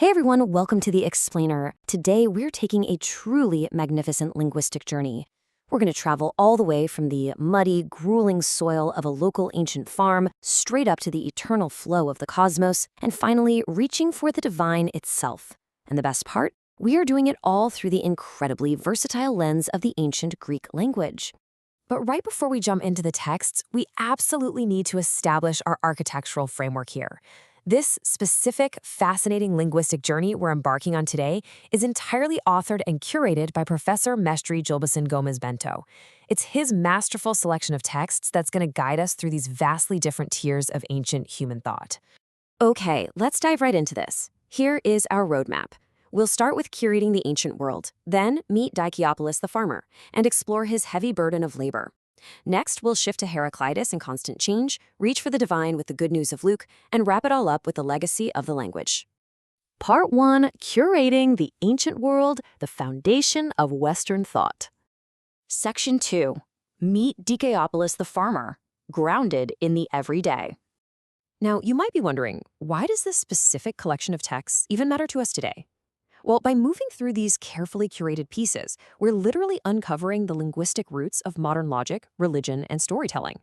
Hey everyone, welcome to The Explainer. Today we're taking a truly magnificent linguistic journey. We're going to travel all the way from the muddy, grueling soil of a local ancient farm, straight up to the eternal flow of the cosmos, and finally reaching for the divine itself. And the best part? We are doing it all through the incredibly versatile lens of the ancient Greek language. But right before we jump into the texts, we absolutely need to establish our architectural framework here. This specific, fascinating linguistic journey we're embarking on today is entirely authored and curated by Professor Mestri Gilbason Gomez Bento. It's his masterful selection of texts that's going to guide us through these vastly different tiers of ancient human thought. Okay, let's dive right into this. Here is our roadmap. We'll start with curating the ancient world, then meet Δικαιόπολις the farmer, and explore his heavy burden of labor. Next, we'll shift to Heraclitus and constant change, reach for the divine with the good news of Luke, and wrap it all up with the legacy of the language. Part 1. Curating the ancient world, the foundation of Western thought. Section 2. Meet Δικαιόπολις the farmer, grounded in the everyday. Now, you might be wondering, why does this specific collection of texts even matter to us today? Well, by moving through these carefully curated pieces, we're literally uncovering the linguistic roots of modern logic, religion, and storytelling.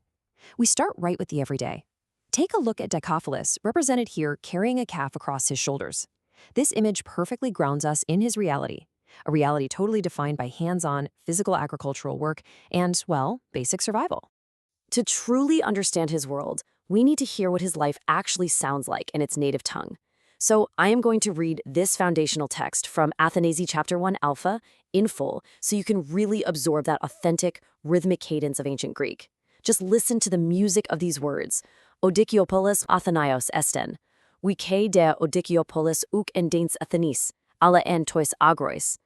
We start right with the everyday. Take a look at Δικαιόπολις, represented here carrying a calf across his shoulders. This image perfectly grounds us in his reality, a reality totally defined by hands-on, physical agricultural work and, well, basic survival. To truly understand his world, we need to hear what his life actually sounds like in its native tongue. So I am going to read this foundational text from Athenaze chapter 1 alpha in full so you can really absorb that authentic, rhythmic cadence of ancient Greek. Just listen to the music of these words. O Δικαιόπολις Ἀθηναῖός ἐστιν. Oϊκεῖ de o Δικαιόπολις ouk Athenaze, ἀλλα en tοῖς ἀγρոῖς.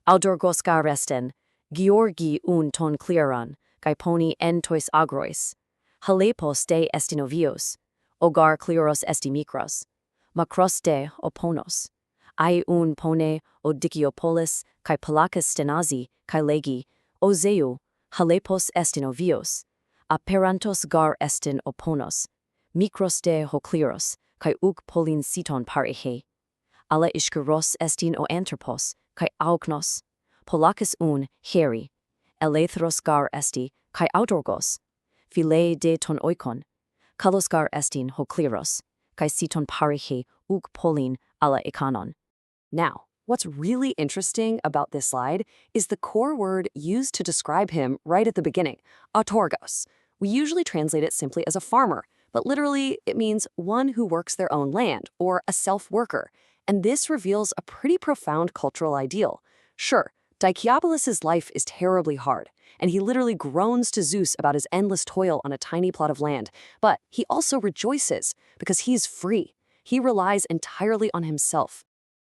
Aŭdorgos gar ἐστιν, gεωργεῖ ton κλῆρον, kai ponεῖ en tοῖς ἀγρոῖς. Hαλεπός de ἐστιν o vίos, o gar κλῆρος ἐστί μικρός. Macros de o pόνος. Pone o Δικαιόπολις, kai πολλάκις stενάζει, kai λέγει, o zeu, hαλεπός ἐστιν o vίos. Ἀπέραντος gar ἐστιν o pόνος. Μικρός de o κλῆρος, kai ouk σῖτον poniē. Ἀλλα ἰσκυρός ἐστιν o anthropos, kai ἀγνός. Πολλάκις heri. Eleutheros gar ἐστι, kai αὐτουργός. Philae de ton oikon. Kalos gar ἐστιν o κλῆρος. Kai sīton poniē ouk ἀλλα ikanon. Now, what's really interesting about this slide is the core word used to describe him right at the beginning, aŭtουργός. We usually translate it simply as a farmer, but literally it means one who works their own land, or a self-worker. And this reveals a pretty profound cultural ideal. Sure, Δικαιόπολις' life is terribly hard, and he literally groans to Zeus about his endless toil on a tiny plot of land. But he also rejoices because he's free. He relies entirely on himself.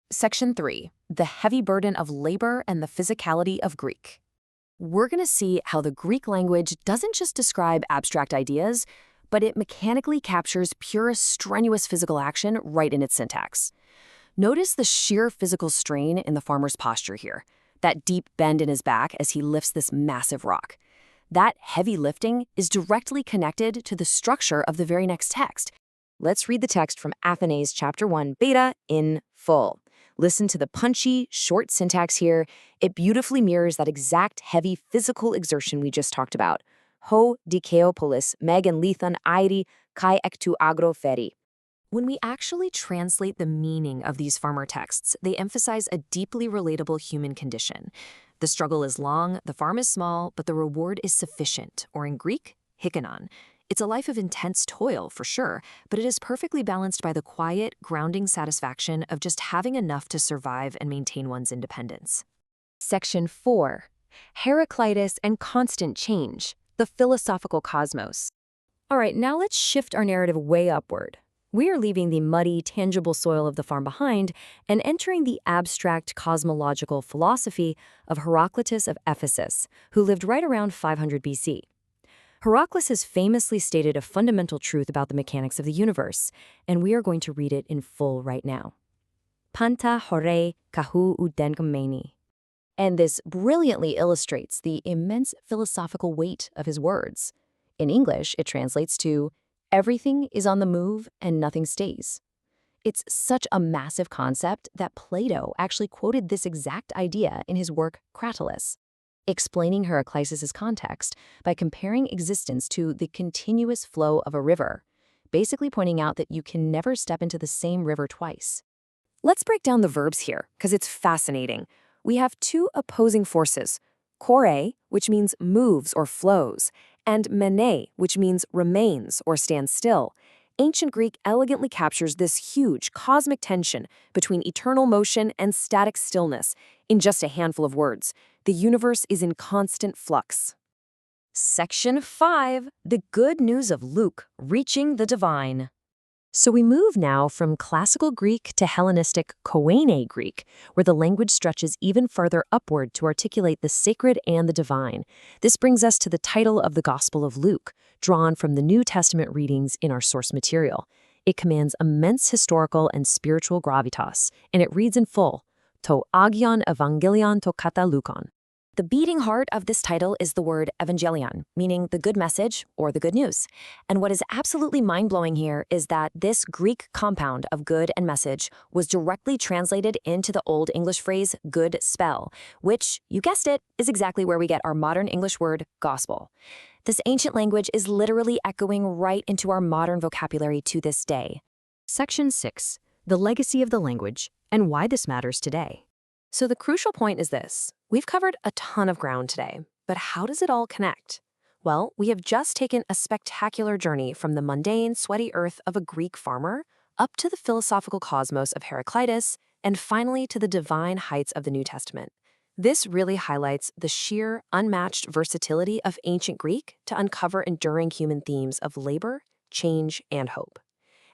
Section 3. The heavy burden of labor and the physicality of Greek. We're going to see how the Greek language doesn't just describe abstract ideas, but it mechanically captures pure, strenuous physical action right in its syntax. Notice the sheer physical strain in the farmer's posture here. That deep bend in his back as he lifts this massive rock. That heavy lifting is directly connected to the structure of the very next text. Let's read the text from Athenaze chapter 1 beta in full. Listen to the punchy, short syntax here. It beautifully mirrors that exact heavy physical exertion we just talked about. Ho Δικαιόπολις megan lethon airi kai ektu agro feri. When we actually translate the meaning of these farmer texts, they emphasize a deeply relatable human condition. The struggle is long, the farm is small, but the reward is sufficient, or in Greek, hikanon. It's a life of intense toil, for sure, but it is perfectly balanced by the quiet, grounding satisfaction of just having enough to survive and maintain one's independence. Section 4. Heraclitus and constant change, the philosophical cosmos. All right, now let's shift our narrative way upward. We are leaving the muddy, tangible soil of the farm behind and entering the abstract cosmological philosophy of Heraclitus of Ephesus, who lived right around 500 BC. Heraclitus famously stated a fundamental truth about the mechanics of the universe, and we are going to read it in full right now. Panta hore kahu udenkameni. And this brilliantly illustrates the immense philosophical weight of his words. In English, it translates to, everything is on the move and nothing stays. It's such a massive concept that Plato actually quoted this exact idea in his work Cratylus, explaining Heraclitus's context by comparing existence to the continuous flow of a river, basically pointing out that you can never step into the same river twice. Let's break down the verbs here, because it's fascinating. We have two opposing forces, kore, which means moves or flows, and menē, which means remains or stands still. Ancient Greek elegantly captures this huge cosmic tension between eternal motion and static stillness in just a handful of words. The universe is in constant flux. Section 5. The Good News of Luke, Reaching the Divine. So we move now from classical Greek to Hellenistic Koine Greek, where the language stretches even further upward to articulate the sacred and the divine. This brings us to the title of the Gospel of Luke, drawn from the New Testament readings in our source material. It commands immense historical and spiritual gravitas, and it reads in full, To agion evangelion to kata Lukon. The beating heart of this title is the word evangelion, meaning the good message or the good news. And what is absolutely mind-blowing here is that this Greek compound of good and message was directly translated into the Old English phrase good spell, which, you guessed it, is exactly where we get our modern English word gospel. This ancient language is literally echoing right into our modern vocabulary to this day. Section 6. The legacy of the language and why this matters today. So the crucial point is this. We've covered a ton of ground today, but how does it all connect? Well, we have just taken a spectacular journey from the mundane, sweaty earth of a Greek farmer up to the philosophical cosmos of Heraclitus, and finally to the divine heights of the New Testament. This really highlights the sheer, unmatched versatility of ancient Greek to uncover enduring human themes of labor, change, and hope.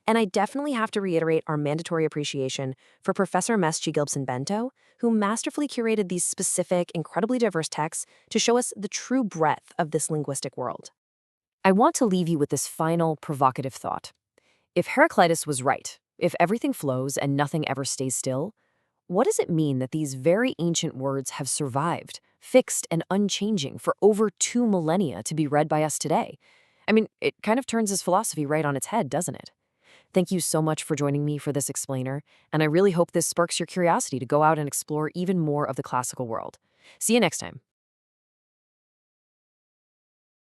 And I definitely have to reiterate our mandatory appreciation for Professor Mestre Gilbson-Bento, who masterfully curated these specific, incredibly diverse texts to show us the true breadth of this linguistic world. I want to leave you with this final, provocative thought. If Heraclitus was right, if everything flows and nothing ever stays still, what does it mean that these very ancient words have survived, fixed and unchanging for over 2 millennia to be read by us today? I mean, it kind of turns his philosophy right on its head, doesn't it? Thank you so much for joining me for this explainer, and I really hope this sparks your curiosity to go out and explore even more of the classical world. See you next time.